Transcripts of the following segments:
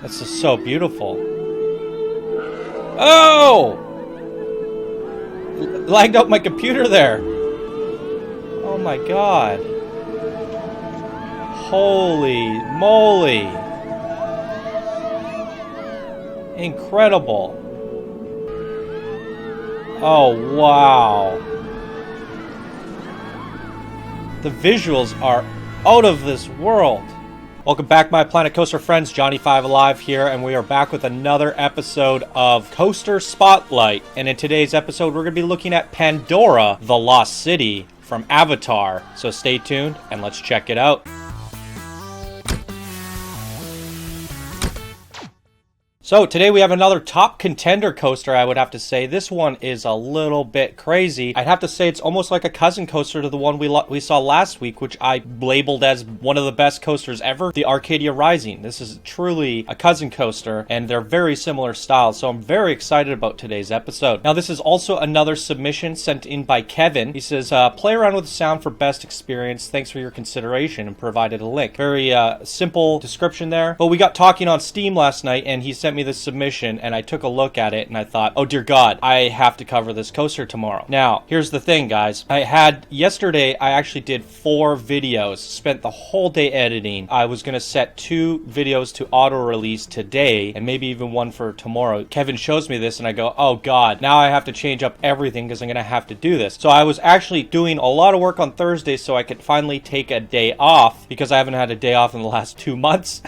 This is so beautiful. Oh! Lagged out my computer there. Oh my god. Holy moly. Incredible. Oh, wow. The visuals are out of this world. Welcome back, my Planet Coaster friends. Johnny5 Alive here, and we are back with another episode of Coaster Spotlight. And in today's episode, we're going to be looking at Pandora, the Lost City from Avatar. So stay tuned, and let's check it out. So today we have another top contender coaster, I would have to say. This one is a little bit crazy. I'd have to say it's almost like a cousin coaster to the one we saw last week, which I labeled as one of the best coasters ever, the Arcadia Rising. This is truly a cousin coaster, and they're very similar styles, so I'm very excited about today's episode. Now, this is also another submission sent in by Kevin. He says, play around with the sound for best experience. Thanks for your consideration, and provided a link. Very simple description there. But we got talking on Steam last night, and he sent me this submission, and I took a look at it and I thought, oh dear God, I have to cover this coaster tomorrow. Now, here's the thing, guys. Yesterday I actually did 4 videos, spent the whole day editing. I was going to set 2 videos to auto-release today and maybe even one for tomorrow. Kevin shows me this and I go, oh God, now I have to change up everything because I'm going to have to do this. So I was actually doing a lot of work on Thursday so I could finally take a day off, because I haven't had a day off in the last 2 months.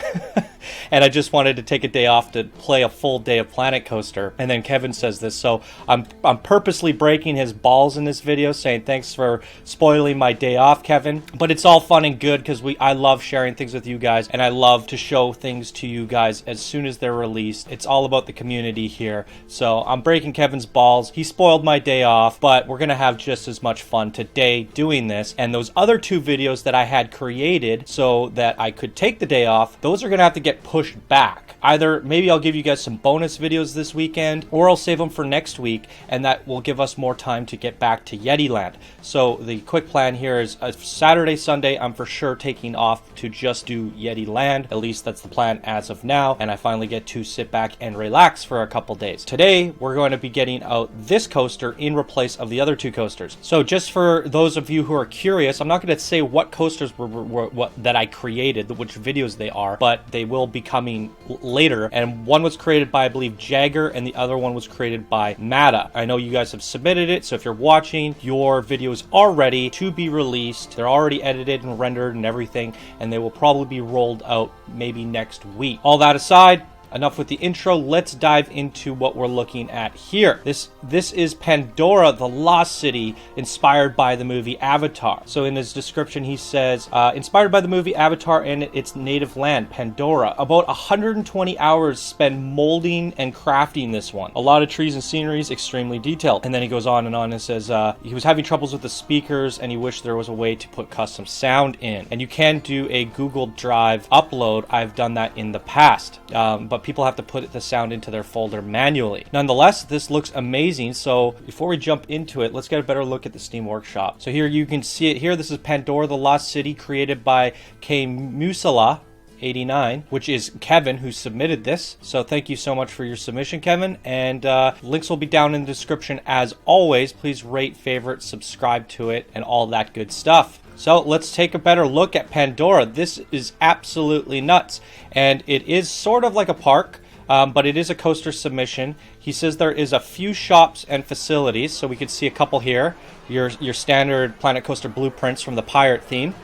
And I just wanted to take a day off to play a full day of Planet Coaster. And then Kevin says this, so I'm purposely breaking his balls in this video, saying thanks for spoiling my day off, Kevin. But it's all fun and good because I love sharing things with you guys, and I love to show things to you guys as soon as they're released. It's all about the community here. So I'm breaking Kevin's balls. He spoiled my day off, but we're gonna have just as much fun today doing this. And those other 2 videos that I had created so that I could take the day off, those are gonna have to get pushed back. Either maybe I'll give you guys some bonus videos this weekend, or I'll save them for next week, and that will give us more time to get back to Yeti Land. So the quick plan here is Saturday, Sunday, I'm for sure taking off to just do Yeti Land. At least that's the plan as of now, and I finally get to sit back and relax for a couple days. Today, we're going to be getting out this coaster in replace of the other 2 coasters. So just for those of you who are curious, I'm not going to say what coasters were that I created, which videos they are, but they will be coming later. And one was created by, I believe, Jagger, and the other one was created by Mata. I know you guys have submitted it, so if you're watching, your videos are ready to be released. They're already edited and rendered and everything, and they will probably be rolled out maybe next week. All that aside, enough with the intro. Let's dive into what we're looking at here. This is Pandora, the Lost City, inspired by the movie Avatar. So in his description, he says, inspired by the movie Avatar and its native land, Pandora. About 120 hours spent molding and crafting this one. A lot of trees and sceneries, extremely detailed. And then he goes on and says, he was having troubles with the speakers and he wished there was a way to put custom sound in. And you can do a Google Drive upload. I've done that in the past. But people have to put the sound into their folder manually. Nonetheless, this looks amazing. So before we jump into it, let's get a better look at the Steam Workshop. So here you can see it here. This is Pandora, the Lost City, created by K. Musala 89, which is Kevin who submitted this. So thank you so much for your submission, Kevin. And links will be down in the description as always. Please rate, favorite, subscribe to it, and all that good stuff. So let's take a better look at Pandora. This is absolutely nuts. And it is sort of like a park, but it is a coaster submission. He says there is a few shops and facilities. So we can see a couple here. Your standard Planet Coaster blueprints from the pirate theme.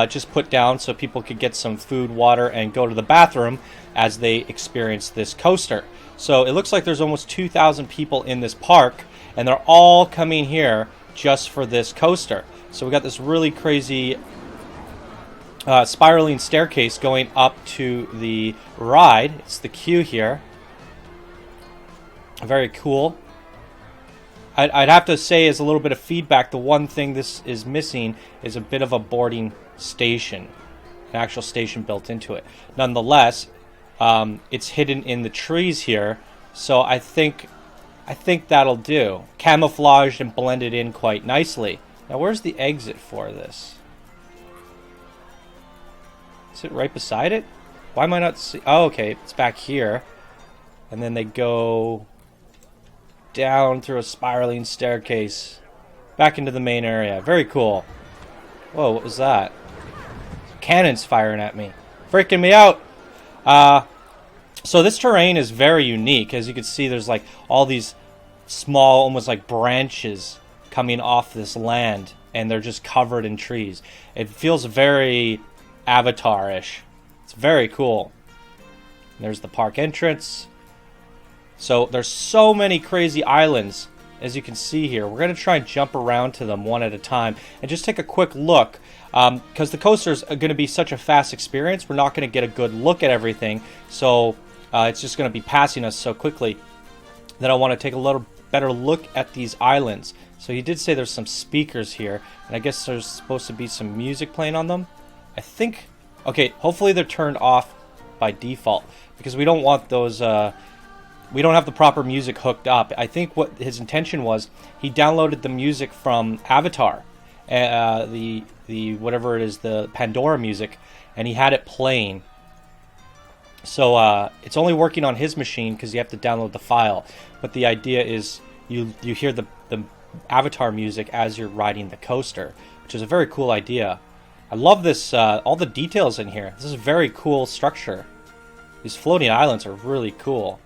Just put down so people could get some food, water, and go to the bathroom as they experience this coaster. So it looks like there's almost 2,000 people in this park, and they're all coming here just for this coaster. So we got this really crazy spiraling staircase going up to the ride. It's the queue here. Very cool. I'd have to say, as a little bit of feedback, the one thing this is missing is a bit of a boarding station, an actual station built into it. Nonetheless, it's hidden in the trees here, so I think that'll do. Camouflaged and blended in quite nicely. Now, where's the exit for this? Is it right beside it? Why am I not see? Oh, okay, it's back here. And then they go down through a spiraling staircase back into the main area. Very cool. Whoa, what was that? Cannons firing at me. Freaking me out. So this terrain is very unique. As you can see, there's like all these small, almost like branches coming off this land, and they're just covered in trees. It feels very Avatar-ish. It's very cool. There's the park entrance. So there's so many crazy islands, as you can see here. We're going to try and jump around to them one at a time and just take a quick look. Because the coasters are going to be such a fast experience, we're not going to get a good look at everything. So it's just going to be passing us so quickly that I want to take a little better look at these islands. So he did say there's some speakers here, and I guess there's supposed to be some music playing on them. I think, okay, hopefully they're turned off by default, because we don't want those, we don't have the proper music hooked up. I think what his intention was, he downloaded the music from Avatar, the whatever it is, the Pandora music, and he had it playing. So it's only working on his machine because you have to download the file. But the idea is you hear the Avatar music as you're riding the coaster, which is a very cool idea. I love this, all the details in here. This is a very cool structure. These floating islands are really cool.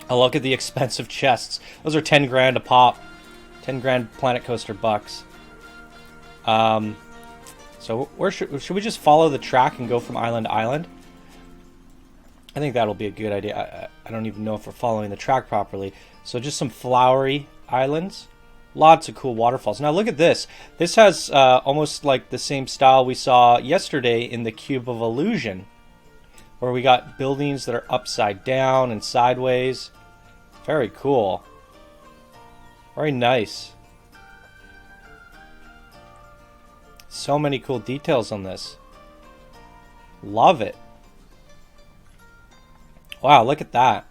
I look at the expensive chests. Those are 10 grand a pop. 10 grand Planet Coaster bucks. So where should we just follow the track and go from island to island? I think that'll be a good idea. I don't even know if we're following the track properly. So just some flowery islands. Lots of cool waterfalls. Now look at this. This has almost like the same style we saw yesterday in the Cube of Illusion, where we got buildings that are upside down and sideways. Very cool. Very nice. So many cool details on this. Love it. Wow, look at that.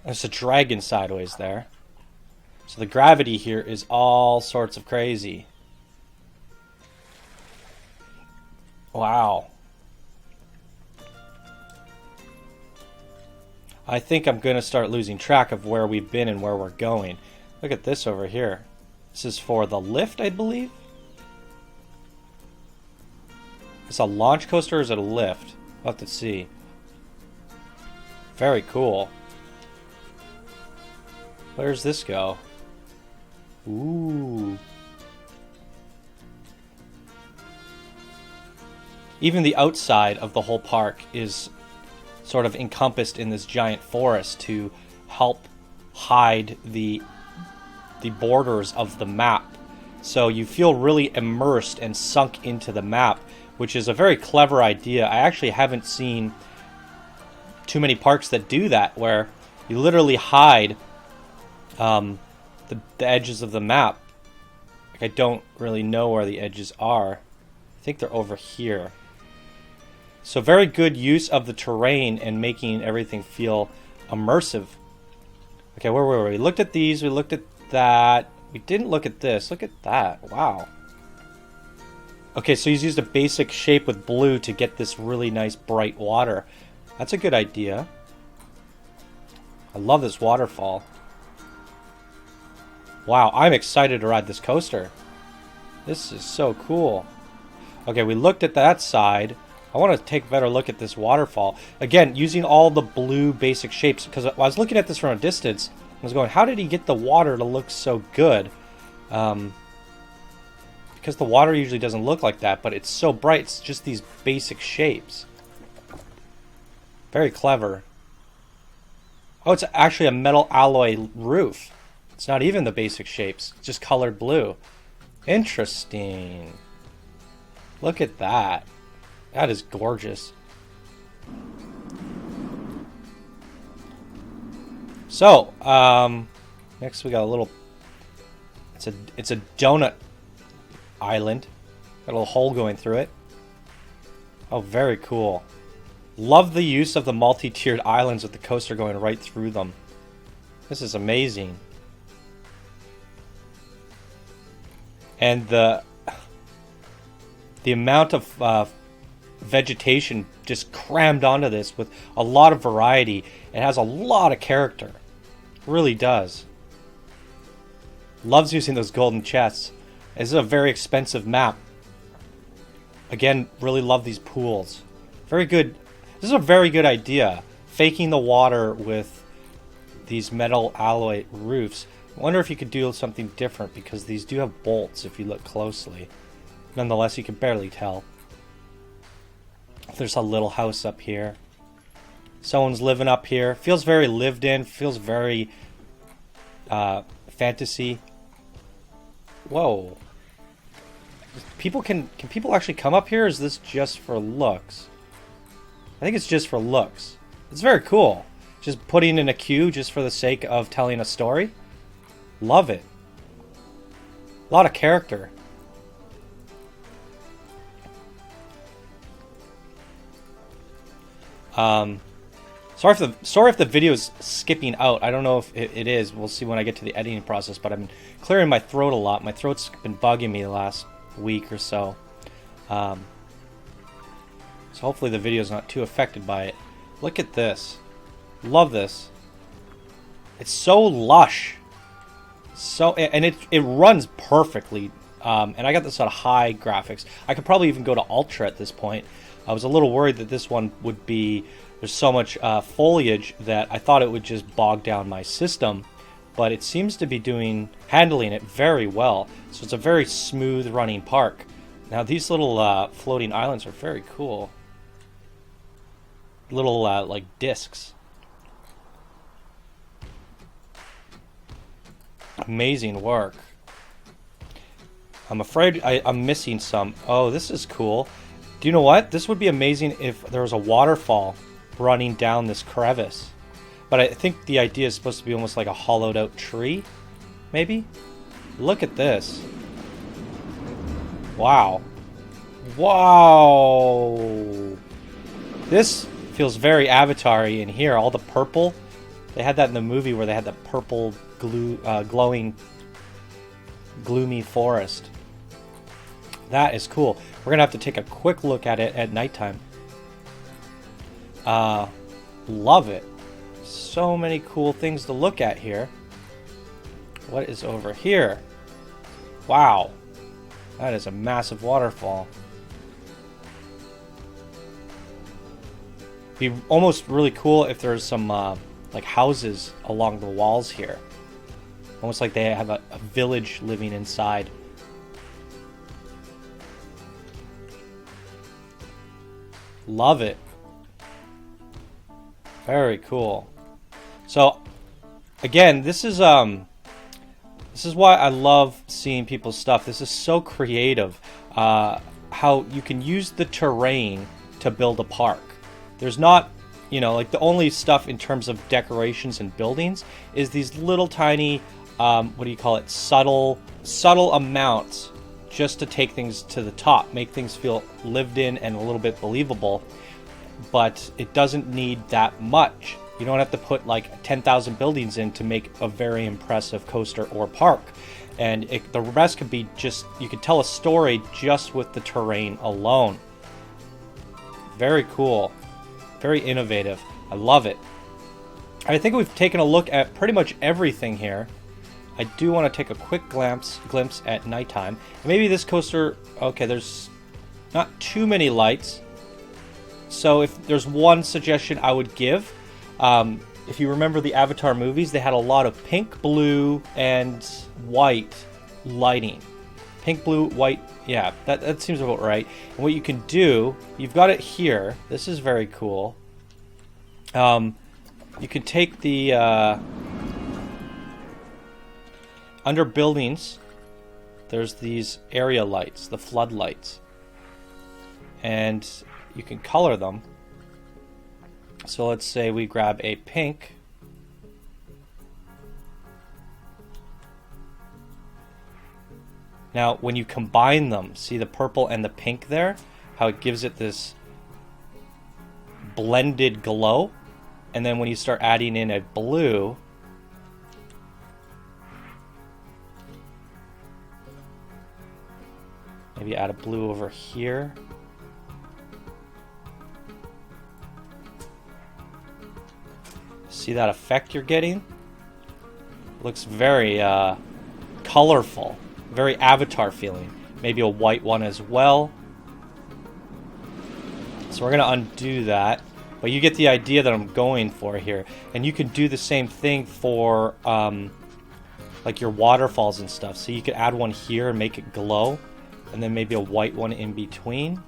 There's a dragon sideways there. So the gravity here is all sorts of crazy. Wow. I think I'm going to start losing track of where we've been and where we're going. Look at this over here. This is for the lift, I believe. It's a launch coaster or is it a lift? We'll have to see. Very cool. Where does this go? Ooh. Even the outside of the whole park is sort of encompassed in this giant forest to help hide the borders of the map. So you feel really immersed and sunk into the map, which is a very clever idea. I actually haven't seen too many parks that do that, where you literally hide the edges of the map. Like, I don't really know where the edges are. I think they're over here. So very good use of the terrain and making everything feel immersive. Okay, where were we? We looked at these, we looked at that. We didn't look at this. Look at that. Wow. Okay, so he's used a basic shape with blue to get this really nice bright water. That's a good idea. I love this waterfall. Wow, I'm excited to ride this coaster. This is so cool. Okay, we looked at that side. I want to take a better look at this waterfall. Again, using all the blue basic shapes, because I was looking at this from a distance, I was going, how did he get the water to look so good? Because the water usually doesn't look like that, but it's so bright, it's just these basic shapes. Very clever. Oh, it's actually a metal alloy roof. It's not even the basic shapes, it's just colored blue. Interesting. Look at that. That is gorgeous. So, next we got a little, it's a donut island. Got a little hole going through it. Oh, very cool. Love the use of the multi-tiered islands with the coaster going right through them. This is amazing. And The amount of vegetation just crammed onto this with a lot of variety. It has a lot of character. Really does. Loves using those golden chests. This is a very expensive map. Again, really love these pools. Very good. This is a very good idea. Faking the water with these metal alloy roofs. I wonder if you could do something different because these do have bolts if you look closely. Nonetheless, you can barely tell. There's a little house up here. Someone's living up here. Feels very lived in. Feels very fantasy. Whoa. People can people actually come up here, or is this just for looks? I think it's just for looks. It's very cool. Just putting in a queue just for the sake of telling a story. Love it. A lot of character. Sorry if the video is skipping out. I don't know if it is. We'll see when I get to the editing process. But I'm clearing my throat a lot. My throat's been bugging me the last week or so. So hopefully the video's not too affected by it. Look at this. Love this. It's so lush. And it runs perfectly. And I got this on high graphics. I could probably even go to Ultra at this point. I was a little worried that this one would be... There's so much foliage that I thought it would just bog down my system. But it seems to be handling it very well. So it's a very smooth running park. Now these little floating islands are very cool. Little like discs. Amazing work. I'm afraid I'm missing some. Oh, this is cool. Do you know what? This would be amazing if there was a waterfall running down this crevice. But I think the idea is supposed to be almost like a hollowed out tree. Maybe? Look at this. Wow. Wow. This feels very Avatar-y in here. All the purple. They had that in the movie where they had the purple glowing gloomy forest. That is cool. We're gonna have to take a quick look at it at nighttime. Love it. So many cool things to look at here. What is over here? Wow. That is a massive waterfall. Be almost really cool if there's some like houses along the walls here. Almost like they have a village living inside. Love it. Very cool. So, again, this is why I love seeing people's stuff. This is so creative. How you can use the terrain to build a park. There's not, like the only stuff in terms of decorations and buildings is these little tiny, what do you call it? Subtle amounts just to take things to the top, make things feel lived in and a little bit believable. But it doesn't need that much. You don't have to put like 10,000 buildings in to make a very impressive coaster or park. And the rest could be just, you could tell a story just with the terrain alone. Very cool. Very innovative. I love it. I think we've taken a look at pretty much everything here. I do want to take a quick glimpse at nighttime. Maybe this coaster, okay, there's not too many lights. So if there's one suggestion I would give, if you remember the Avatar movies, they had a lot of pink, blue, and white lighting. Pink, blue, white, yeah, that seems about right. And what you can do, you've got it here. This is very cool. You can take the, under buildings, there's these area lights, the floodlights. And you can color them. So let's say we grab a pink. Now, when you combine them, see the purple and the pink there? How it gives it this blended glow. And then when you start adding in a blue, maybe Maybe add a blue over here. See that effect you're getting? Looks very colorful, very Avatar feeling. Maybe a white one as well. So we're gonna undo that, but you get the idea that I'm going for here. And you can do the same thing for like your waterfalls and stuff. So you could add one here and make it glow, and then maybe a white one in between.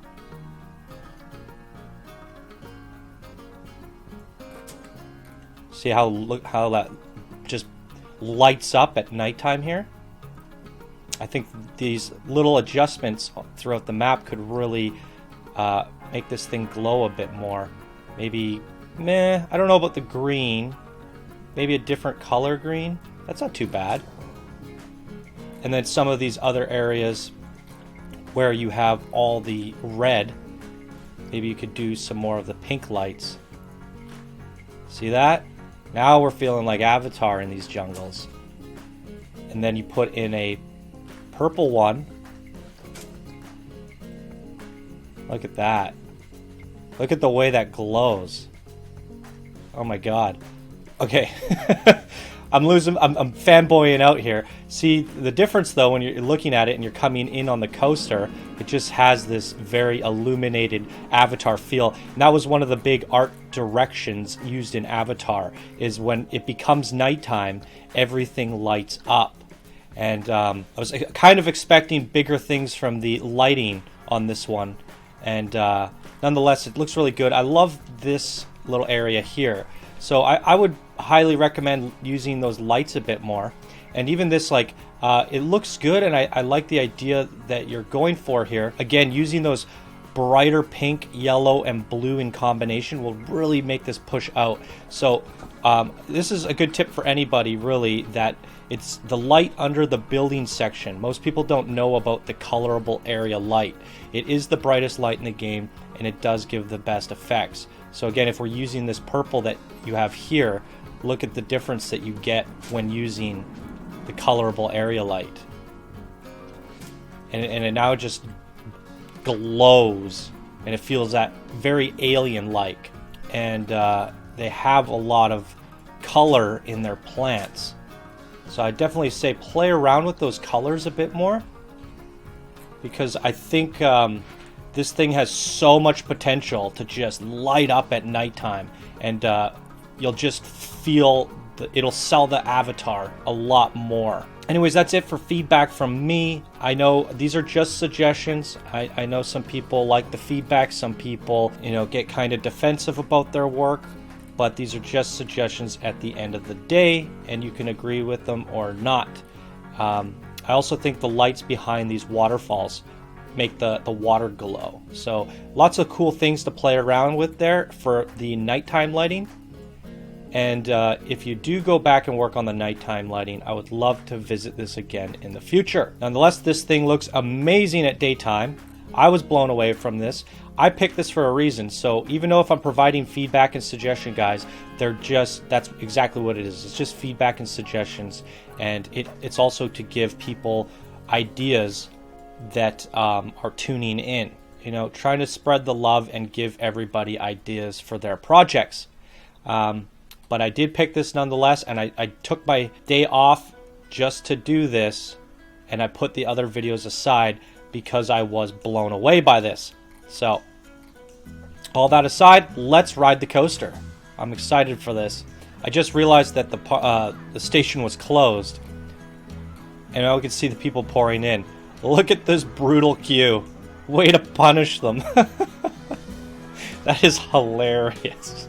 See how that just lights up at nighttime here? I think these little adjustments throughout the map could really make this thing glow a bit more. Maybe, I don't know about the green. Maybe a different color green. That's not too bad. And then some of these other areas where you have all the red, maybe you could do some more of the pink lights. See that? Now we're feeling like Avatar in these jungles. And then you put in a purple one. Look at that. Look at the way that glows. Oh my god. Okay. I'm fanboying out here. See, the difference though, when you're looking at it and you're coming in on the coaster, it just has this very illuminated Avatar feel. And that was one of the big art directions used in Avatar, is when it becomes nighttime, everything lights up. And I was kind of expecting bigger things from the lighting on this one. And nonetheless, it looks really good. I love this little area here. So I would highly recommend using those lights a bit more. And even this, like, it looks good, and I like the idea that you're going for here. Again, using those brighter pink, yellow, and blue in combination will really make this push out. So this is a good tip for anybody, really, that it's the light under the building section. Most people don't know about the colorable area light. It is the brightest light in the game, and it does give the best effects. So again, if we're using this purple that you have here, look at the difference that you get when using the colorable area light. And it now just glows, and it feels that very alien-like. And they have a lot of color in their plants. So I definitely say play around with those colors a bit more, because I think this thing has so much potential to just light up at nighttime, and you'll just feel it'll sell the Avatar a lot more. Anyways, that's it for feedback from me. I know these are just suggestions. I know some people like the feedback. Some people, get kind of defensive about their work. But these are just suggestions at the end of the day, and you can agree with them or not. I also think the lights behind these waterfalls make the water glow. So lots of cool things to play around with there for the nighttime lighting. And if you do go back and work on the nighttime lighting, I would love to visit this again in the future. Nonetheless, this thing looks amazing at daytime. I was blown away from this. I picked this for a reason, so even though if I'm providing feedback and suggestion, guys, that's exactly what it is. It's just feedback and suggestions, and it's also to give people ideas that are tuning in. Trying to spread the love and give everybody ideas for their projects. But I did pick this nonetheless, and I took my day off just to do this, and I put the other videos aside because I was blown away by this. So, all that aside, let's ride the coaster. I'm excited for this. I just realized that the station was closed, and I could see the people pouring in. Look at this brutal queue. Way to punish them. That is hilarious.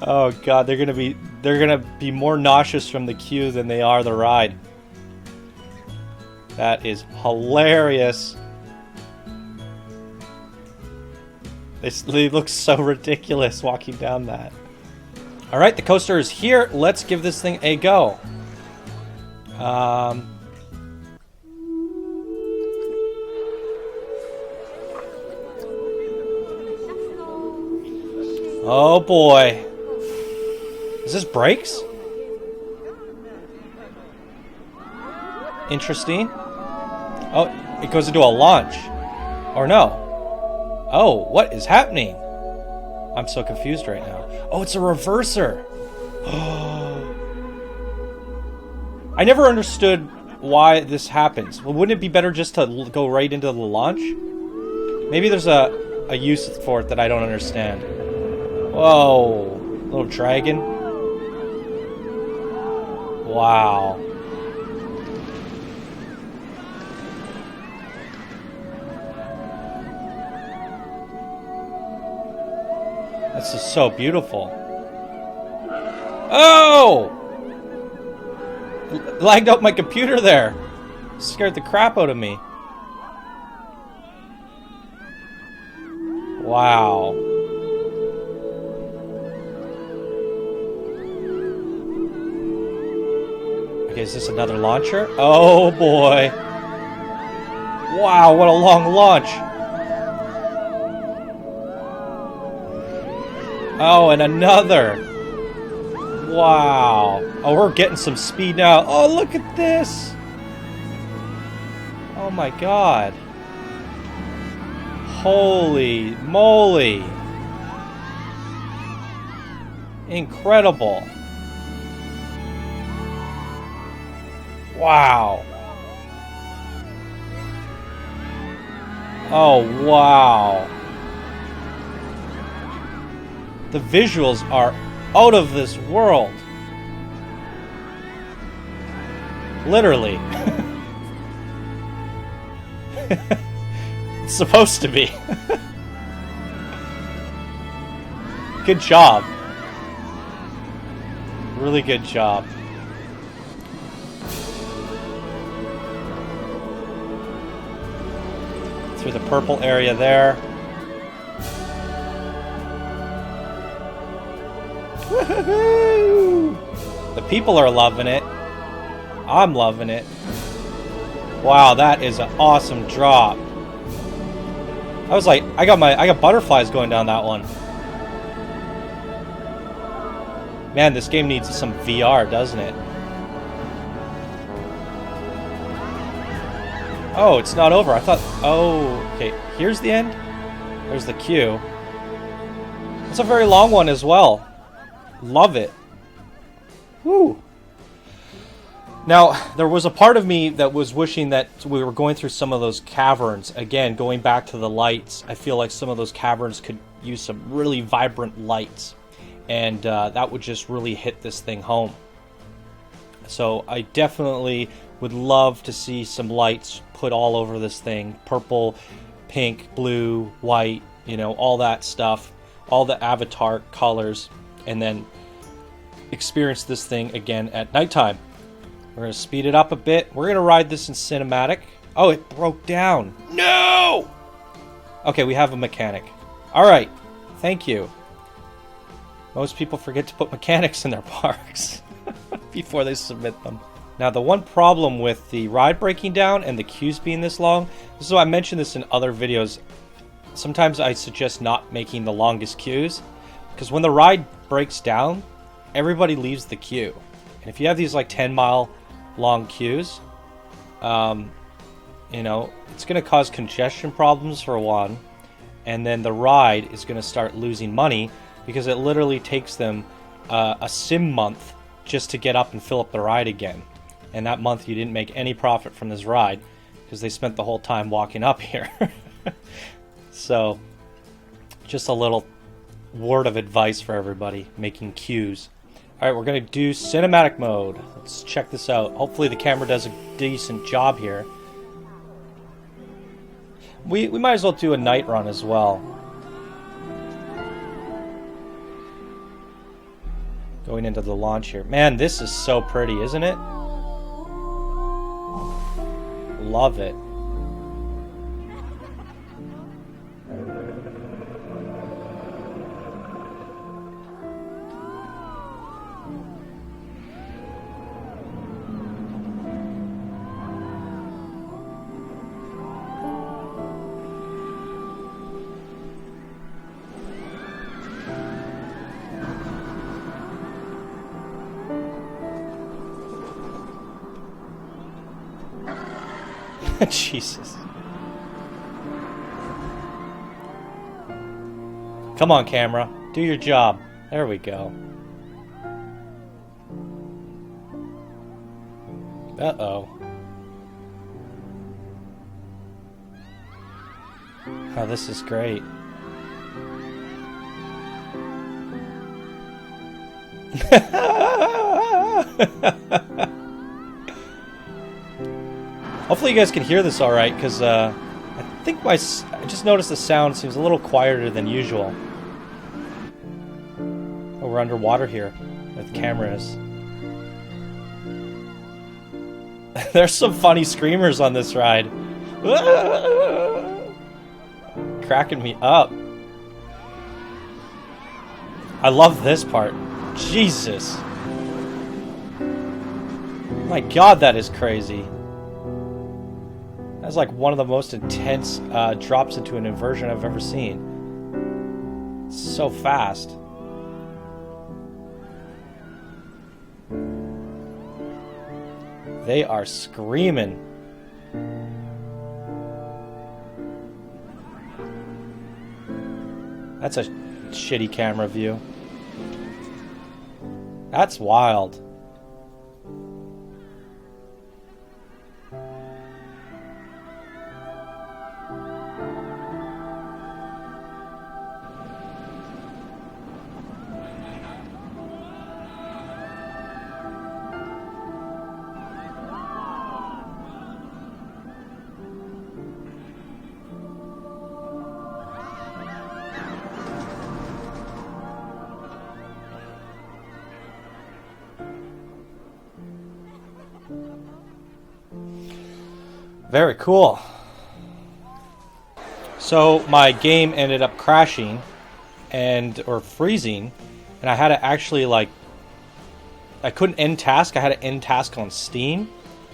Oh god, they're gonna be more nauseous from the queue than they are the ride. That is hilarious. They look so ridiculous walking down that. Alright, the coaster is here. Let's give this thing a go. Oh boy. Is this brakes? Interesting. Oh, it goes into a launch. Or no. Oh, what is happening? I'm so confused right now. Oh, it's a reverser. I never understood why this happens. Well, wouldn't it be better just to go right into the launch? Maybe there's a use for it that I don't understand. Whoa. Little dragon. Wow. This is so beautiful. Oh! Lagged out my computer there. Scared the crap out of me. Wow. Okay, is this another launcher? Oh boy. Wow, what a long launch. Oh, and another. Wow. Oh, we're getting some speed now. Oh, look at this. Oh my god. Holy moly. Incredible. Wow. Oh, wow. The visuals are out of this world. Literally. It's supposed to be. Good job. Really good job. Through the purple area there. Woohoo! The people are loving it. I'm loving it. Wow, that is an awesome drop. I was like, I got butterflies going down that one. Man, this game needs some VR, doesn't it? Oh, it's not over. I thought, oh, okay, here's the end. There's the queue. It's a very long one as well. Love it. Woo. Now, there was a part of me that was wishing that we were going through some of those caverns. Again, going back to the lights, I feel like some of those caverns could use some really vibrant lights. And that would just really hit this thing home. So I definitely would love to see some lights put all over this thing. Purple, pink, blue, white, you know, all that stuff. All the avatar colors. And then experience this thing again at nighttime. We're going to speed it up a bit. We're going to ride this in cinematic. Oh, it broke down. No! Okay, we have a mechanic. Alright, thank you. Most people forget to put mechanics in their parks before they submit them. Now, the one problem with the ride breaking down and the queues being this long, so I mentioned this in other videos, sometimes I suggest not making the longest queues, because when the ride breaks down, everybody leaves the queue. And if you have these like 10-mile long queues, you know, it's going to cause congestion problems for one, and then the ride is going to start losing money because it literally takes them a sim month just to get up and fill up the ride again. And that month you didn't make any profit from this ride because they spent the whole time walking up here. So, just a little word of advice for everybody making queues. Alright, we're going to do cinematic mode. Let's check this out. Hopefully the camera does a decent job here. We might as well do a night run as well. Going into the launch here. Man, this is so pretty, isn't it? Love it. Jesus. Come on, camera. Do your job. There we go. Uh-oh. Oh, this is great. Hopefully you guys can hear this alright, because I think I just noticed the sound seems a little quieter than usual. Oh, we're underwater here with cameras. There's some funny screamers on this ride. Cracking me up. I love this part. Jesus. My God, that is crazy. That's like one of the most intense drops into an inversion I've ever seen. It's so fast. They are screaming. That's a shitty camera view. That's wild. Very cool. So my game ended up crashing or freezing, and I had to actually I couldn't end task. I had to end task on Steam.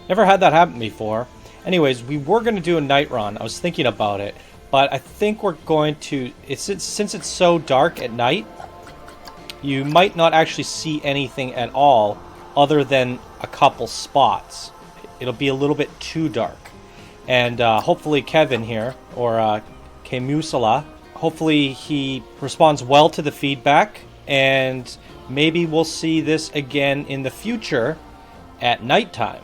Never had that happen before. Anyways, we were going to do a night run. I was thinking about it, but I think we're going to, since it's so dark at night, you might not actually see anything at all other than a couple spots. It'll be a little bit too dark. And hopefully Kevin here, or Kemusala, hopefully he responds well to the feedback, and maybe we'll see this again in the future at nighttime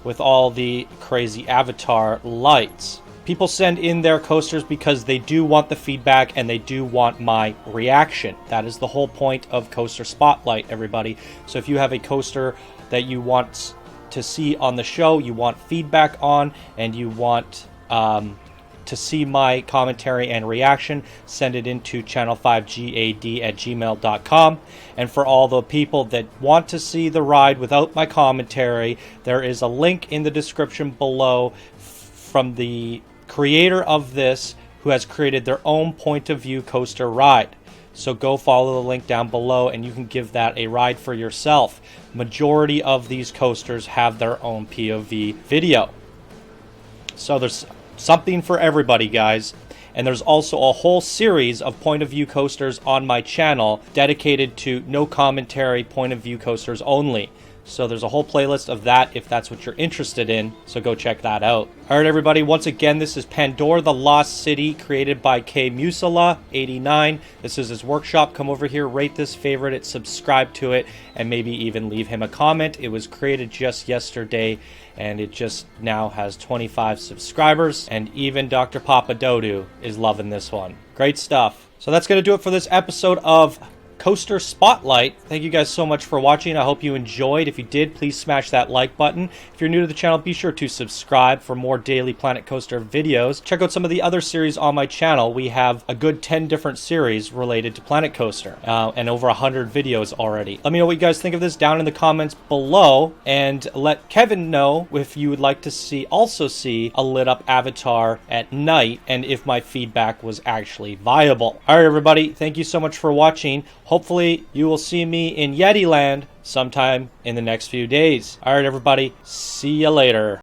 with all the crazy avatar lights. People send in their coasters because they do want the feedback and they do want my reaction. That is the whole point of Coaster Spotlight, everybody. So if you have a coaster that you want to see on the show, you want feedback on, and you want to see my commentary and reaction, send it into channel5gad@gmail.com. And for all the people that want to see the ride without my commentary, there is a link in the description below from the creator of this, who has created their own point of view coaster ride. So go follow the link down below and you can give that a ride for yourself. Majority of these coasters have their own POV video. So there's something for everybody, guys. And there's also a whole series of point of view coasters on my channel dedicated to no commentary point of view coasters only. So there's a whole playlist of that if that's what you're interested in. So go check that out. Alright everybody, once again, this is Pandora the Lost City, created by Kemusala89. This is his workshop. Come over here, rate this, favorite it, subscribe to it, and maybe even leave him a comment. It was created just yesterday, and it just now has 25 subscribers. And even Dr. Papadodu is loving this one. Great stuff. So that's going to do it for this episode of Coaster Spotlight. Thank you guys so much for watching. I hope you enjoyed. If you did, please smash that like button. If you're new to the channel, be sure to subscribe for more daily Planet Coaster videos. Check out some of the other series on my channel. We have a good 10 different series related to Planet Coaster, and over 100 videos already. Let me know what you guys think of this down in the comments below, and let Kevin know if you would like to also see a lit up avatar at night, and if my feedback was actually viable. Alright everybody, thank you so much for watching. Hopefully you will see me in Yeti Land sometime in the next few days. Alright everybody, see ya later.